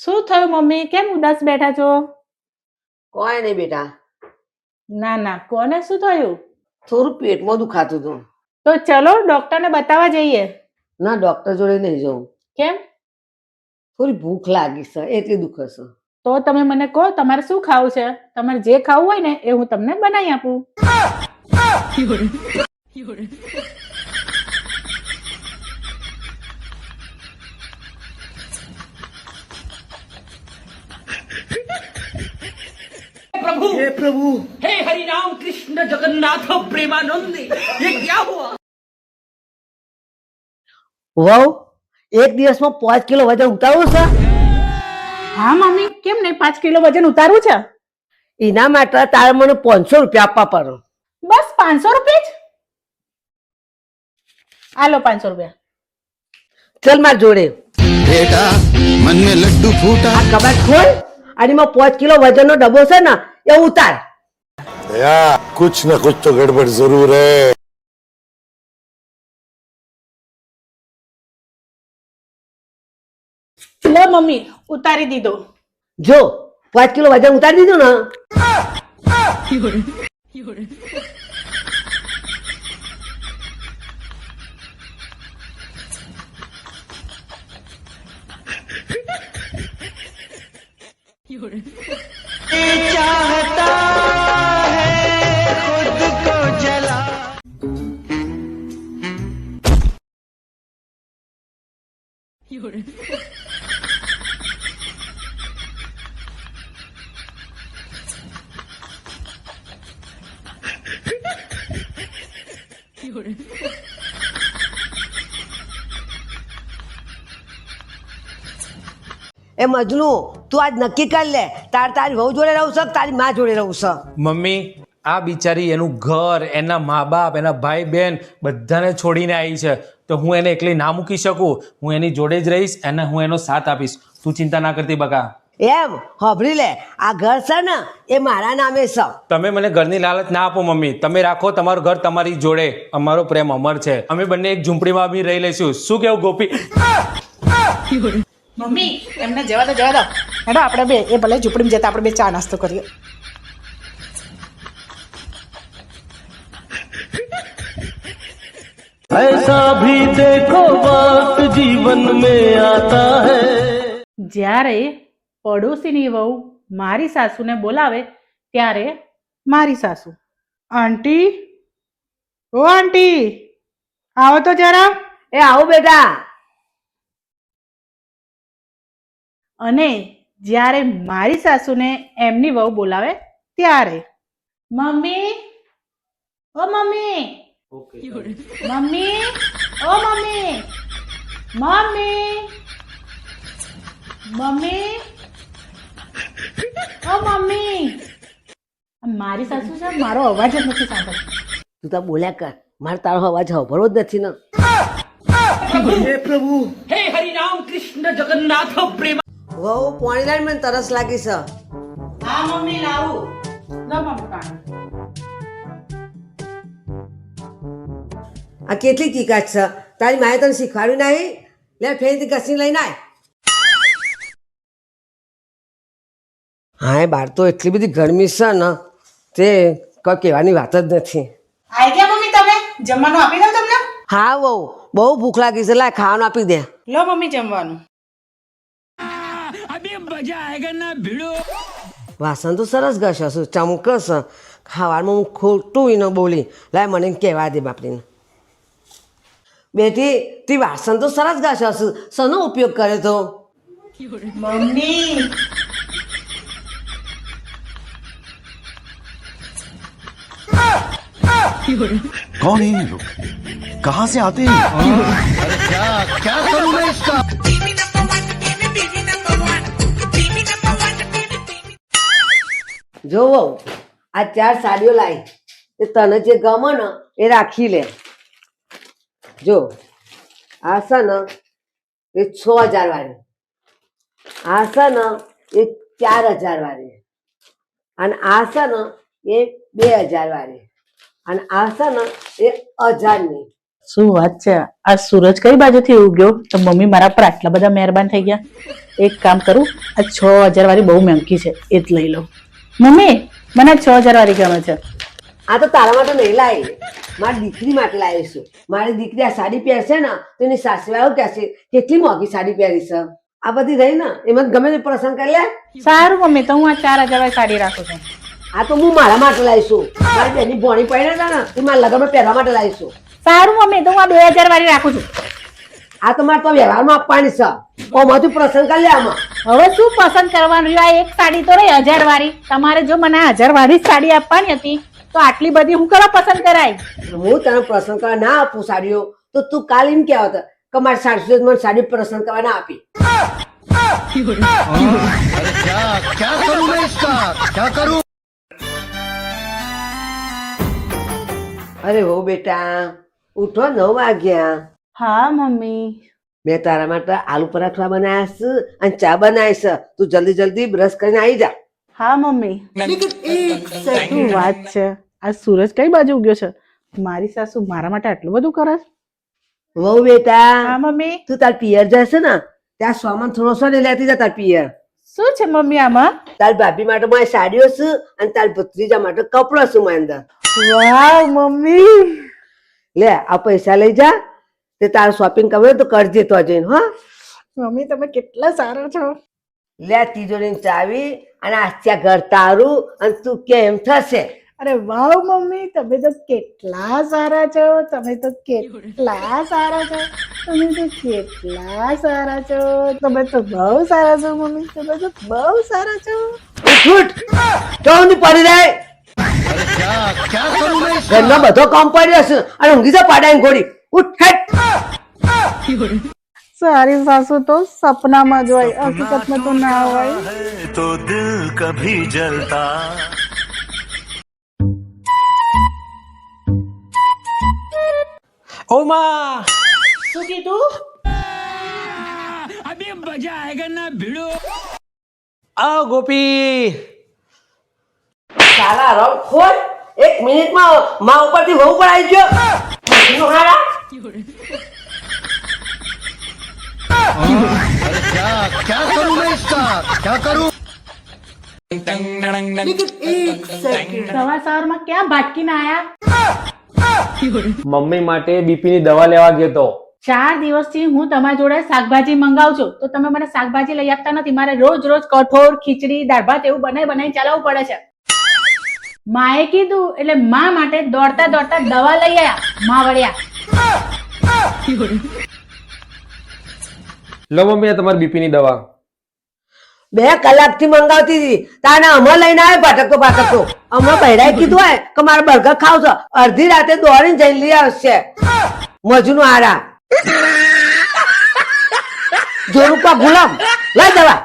શું થયું મમ્મી? કેમ ઉદાસ બેઠા છો? કોઈ નહીં બેટા, ના ના, કોને શું થયું? થોડું પેટમાં દુખાતું હતું. તો ચલો ડોક્ટરને બતાવવા જઈએ. ના, ડોક્ટર જોડે નહીં જવું. કેમ? થોડી ભૂખ લાગી છે એટલી દુખે છે. તો તમે મને કહો તમારે શું ખાવું છે? તમારે જે ખાવું હોય ને એ હું તમને બનાવી આપું. प्रभु હે પ્રભુ, हे हरि राम कृष्ण जगन्नाथ प्रेमानंद ये क्या हुआ? વહુ એક દિવસમાં 5 કિલો વજન ઉતારવું છે. હા મમ્મી, કેમ નહીં? 5 કિલો વજન ઉતારવું છે. એના માટે તારે મને 500 રૂપિયા આપવા પડે. બસ 500 રૂપિયા જ? આલો 500 રૂપિયા. ચલ માર જોડે. बेटा मन में लड्डू फूटा આ કબાટ ખોલ અને એમાં 5 કિલો વજનનો ડબ્બો છે ને એ ઉતાર. भैया कुछ न कुछ तो गड़बड़ जरूर है। લો મમ્મી, ઉતારી દીધો. જો 5 કિલો વજન ઉતારી દીધું ને એ મજનુ તું આજ નક્કી કરી લે તારી વહુ જોડે રહું છે કે તારી માં જોડે રહું છે. મમ્મી આ બિચારી એનું ઘર, એના મા બાપ, એના ભાઈ બહેન બધાને છોડીને આવી છે, તો હું એને એકલી ના મૂકી શકું. હું એની જોડે જ રહીશ અને હું એનો સાથ આપીશ. તું ચિંતા ના કરતી બકા. એમ હોભળી લે, આ ઘર છે ને એ મારા નામે છે. તમે મને ઘરની લાલચ ના આપો મમ્મી. તમે રાખો તમારું ઘર તમારી જોડે. અમારો પ્રેમ અમર છે. અમે બંને એક ઝૂંપડીમાં બી રહી લઈશું. શું કેવું ગોપી? મમ્મી એમને જવા દો, જવા દો. હેડો આપણે બે એ ભલે ઝૂંપડીમાં જતા આપણે બે ચા નાસ્તો કરીએ. ऐसा भी देखो वक्त जीवन में आता है। જ્યારે પડોશીની વહુ મારી સાસુને બોલાવે ત્યારે મારી સાસુ, આંટી, ઓ આંટી, આવો તો જરા. એ આવો બેટા. અને જ્યારે મારી સાસુને એમની વહુ બોલાવે ત્યારે મમ્મી, ઓ મમ્મી, મમ્મી, ઓ મમ્મી, મમ્મી, મમ્મી, ઓ મમ્મી. મારી સાસુ છે, મારો અવાજ જ નથી સાંભળતી. તું તો બોલ્યા કર, મારે તારો અવાજ સાંભળવો જ નથી ને. હે પ્રભુ, हे हरि राम कृष्ण जगन्नाथ प्रेम વહુ પાણી લાવીને મને તરસ લાગી છે. હા મમ્મી, લાવું. લો મમ્મી પાણી. આ કેટલી ચીકાશ છે, તારી માએ તને શીખવાડ્યું નહીં? લે ફેરથી ઘસી લઈને આય. હા, એ બહાર તો એટલી બધી ગરમી છે ને તે કોઈ કહેવાની વાત જ નથી. આઈ ગયા મમ્મી તમે? જમવાનું આપી દઉં તમને? હા વહુ, બહુ ભૂખ લાગી છે, લાય ખાવાનું આપી દે. લો મમ્મી જમવાનું. अभी मजा आएगा ना भिड़ो. વાસણ તો સરસ ઘસે છે, ચમકસ. ખાવામાં હું ખોટું ન બોલી, લાય મને કહેવા દે બાપરીને. બેટી તી વાસણ તો સરસ ઘસે છે, શેનો ઉપયોગ કરે તો? મમ્મી कौन है ये लोग? कहाँ से आते हैं? क्या करूँ मैं इसका? જો વહુ, આ 4 સાડીઓ લાવી, તે તને જે ગમે ને એ રાખી લે. જો આ છે ને એ 6000 વાળી, આ છે ને એ 4000 વાળી, અને આ છે ને એ 2000 વાળી, અને આ છે ને એ 1000 ની. શું વાત છે, આ સૂરજ કઈ બાજુથી ઉગ્યો તો મમ્મી મારા પર આટલા બધા મહેરબાન થઈ ગયા. એક કામ કરું, આ 6000 વાળી બહુ મહેંગી છે એ જ લઈ લઉં. મમ્મી મને 6000 વાળી ગમે છે. આ તો તારા માટે નહીં લાવી, મારી દીકરી માટે લાવી છું. મારી દીકરી આ સાડી પહેરશે ને તો એની સાસુવાળો કહેશે કેટલી મોંઘી સાડી પહેરી છે. આ બધી રહી ને એમાં ગમે તે પસંદ કરી લે. સારું મમ્મી, તો હું આ 4000 વાળી સાડી રાખું છું. આ તો હું મારા માટે લાવીશું. મારી બેની ભોણી પડે ને એ મારા લગ્નમાં પહેરવા માટે લાવીશું. સારું મમ્મી, તો હું આ 2000 વાળી રાખું છું. આ તો મારે તો વ્યવહારમાં આપવાની છે. ઓમાંથી પ્રસંગ કરી લે આમાં. હવે શું પસંદ કરવાનું રહ્યું? આ એક સાડી તો રહી 1000 વાળી. તમારે જો મને 1000 વાળી સાડી આપવાની હતી તો આટલી બધી હું કરવા પસંદ કરાય? હું તને પ્રસંગ કરવા ના આપું સાડીઓ તો તું કાલ એમ કહેવત કે મારી સાસુએ મને સાડી પ્રસંગ કરવા ના આપી. क्या करूं मैं इसका क्या करूं અરે હો બેટા, ઉઠો 9 વાગ્યા. હા મમ્મી. મેં તારા માટે આલુ પરાઠા બનાવ્યા છે અને ચા બનાવી છે. તું જલ્દી જલ્દી બ્રશ કરીને આવી જા. હા મમ્મી. શું વાત છે, આ સૂરજ કઈ બાજુ ઉગ્યો છે? મારી સાસુ મારા માટે આટલું બધું કરે છે. વહુ બેટા, હા મમ્મી. તું તાર પિયર જશે ને ત્યાં સામાન થોડો સો ને લેતી જા તાર પિયર. શું છે મમ્મી આમાં? તાર ભાભી માટે મારી સાડીઓ છે અને તાર ભત્રીજા માટે કપડો છે મારી અંદર. વાવ મમ્મી. લે આ પૈસા લઈ જા, તે તારે શોપિંગ કરવું તો કરજે તો જઈને. હા મમ્મી તમે કેટલા સારા છો. લે તિજોરીની ચાવી અને આસ્યા ઘર તારું અને તું કેમ થશે. અરે વાવ મમ્મી, તમે તો કેટલા સારા છો. તમે તો કેટલા સારા છો. તમે તો કેટલા સારા છો. તમે તો બહુ સારા છો મમ્મી. તમે તો બહુ સારા છો. ઉઠ કેવું નહીં પડી રહે. ઘરનો બધો કામ પડ્યો છે અને ઊંઘી જા પાડાની ઘોડી. ઉઠ હેટ. સારી સાસુ તો સપનામાં જ હોય, હકીકતમાં તો ના હોય. तो दिल कभी जलता ઓ માં, શું કીધું? अभी मजा आएगा ना भिड़ो. આ ગોપી. સારા રંગ ખોલ. 1 મિનિટમાં માં ઉપરથી વહુ પર આવી ગયો. મશીનો હારા. क्या करूं मैं इसका क्या करूं સવાર સવારમાં ક્યાં ભાટકીને આયા? મમ્મી માટે બીપી ની દવા લેવા ગયો તો. 4 દિવસથી હું તમારી જોડે શાકભાજી મંગાવું છું તો તમે મને શાકભાજી લઈ આપતા નથી. મારે રોજ રોજ કઠોળ, ખીચડી, દાળ ભાત એવું બનાવી ચલાવવું પડે છે. માએ કીધું એટલે માં માટે દોડતા દોડતા દવા લઈ આયા. માં વળ્યા. લો મમ્મી, આ તમારી બીપી ની દવા. 2 કલાકથી મંગાવતી હતી તાને હમણાં લઈને આવે ભાટકતો ભાટકતો. હમણાં બહેરાએ કીધું હોય કે મારે બર્ગર ખાવ છે, અડધી રાતે દોડીને જઈને લઈ આવશે. મજનું આરા જોરું કા ગુલામ લઈ દવા.